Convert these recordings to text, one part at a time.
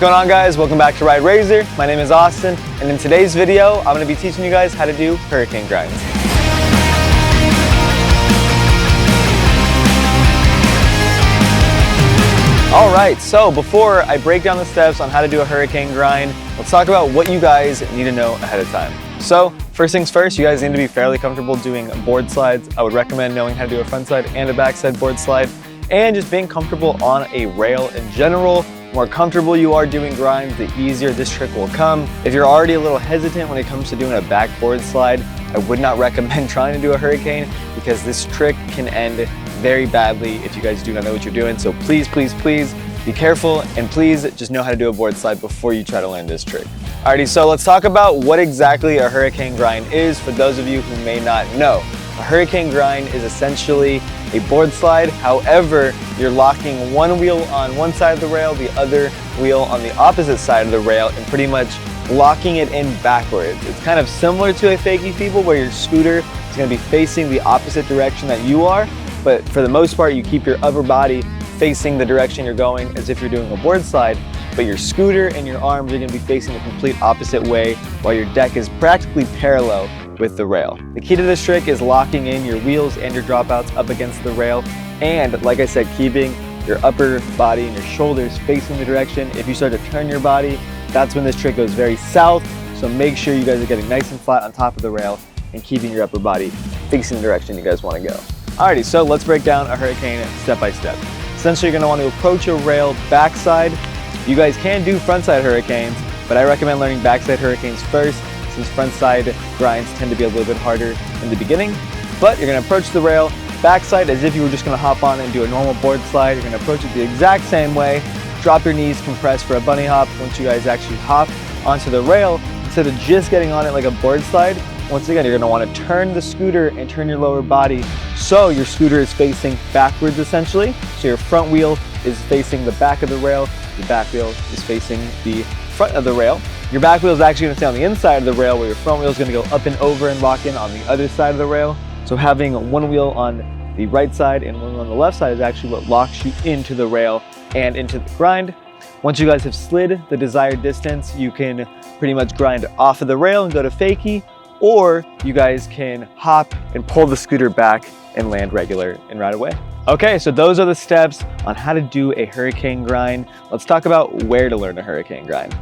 going on, guys? Welcome back to RideRazor. My name is Austin, and in today's video, I'm going to be teaching you guys how to do hurricane grinds. Alright, so before I break down the steps on how to do a hurricane grind, let's talk about what you guys need to know ahead of time. So, first things first, you guys need to be fairly comfortable doing board slides. I would recommend knowing how to do a front side and a back side board slide, and just being comfortable on a rail in general. The more comfortable you are doing grinds, the easier this trick will come. If you're already a little hesitant when it comes to doing a backboard slide, I would not recommend trying to do a hurricane because this trick can end very badly if you guys do not know what you're doing. So please, please, please be careful, and please just know how to do a board slide before you try to learn this trick. Alrighty, so let's talk about what exactly a hurricane grind is for those of you who may not know. A hurricane grind is essentially a board slide. However, you're locking one wheel on one side of the rail, the other wheel on the opposite side of the rail, and pretty much locking it in backwards. It's kind of similar to a fakie feeble where your scooter is going to be facing the opposite direction that you are, but for the most part, you keep your upper body facing the direction you're going as if you're doing a board slide, but your scooter and your arms are going to be facing the complete opposite way while your deck is practically parallel with the rail. The key to this trick is locking in your wheels and your dropouts up against the rail, and like I said, keeping your upper body and your shoulders facing the direction. If you start to turn your body, that's when this trick goes very south, so make sure you guys are getting nice and flat on top of the rail and keeping your upper body facing the direction you guys want to go. Alrighty, so let's break down a hurricane step by step. Essentially, you're going to want to approach a rail backside. You guys can do frontside hurricanes, but I recommend learning backside hurricanes first, since front side grinds tend to be a little bit harder in the beginning. But you're going to approach the rail backside as if you were just going to hop on and do a normal board slide. You're going to approach it the exact same way. Drop your knees, compress for a bunny hop. Once you guys actually hop onto the rail, instead of just getting on it like a board slide, once again, you're going to want to turn the scooter and turn your lower body so your scooter is facing backwards essentially. So your front wheel is facing the back of the rail, your back wheel is facing the front of the rail. Your back wheel is actually going to stay on the inside of the rail, where your front wheel is going to go up and over and lock in on the other side of the rail. So having one wheel on the right side and one wheel on the left side is actually what locks you into the rail and into the grind. Once you guys have slid the desired distance, you can pretty much grind off of the rail and go to fakie, or you guys can hop and pull the scooter back and land regular and ride away. Okay, so those are the steps on how to do a hurricane grind. Let's talk about where to learn a hurricane grind.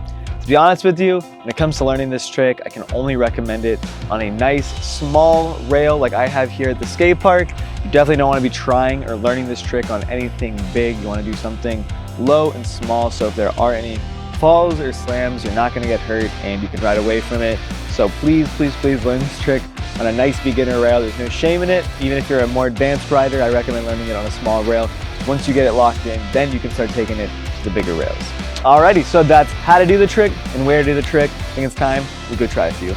To be honest with you, when it comes to learning this trick, I can only recommend it on a nice small rail like I have here at the skate park. You definitely don't want to be trying or learning this trick on anything big. You want to do something low and small, so if there are any falls or slams, you're not going to get hurt and you can ride away from it. So please, please, please learn this trick on a nice beginner rail. There's no shame in it. Even if you're a more advanced rider, I recommend learning it on a small rail. Once you get it locked in, then you can start taking it to the bigger rails. Alrighty, so that's how to do the trick and where to do the trick. I think it's time we go try a few.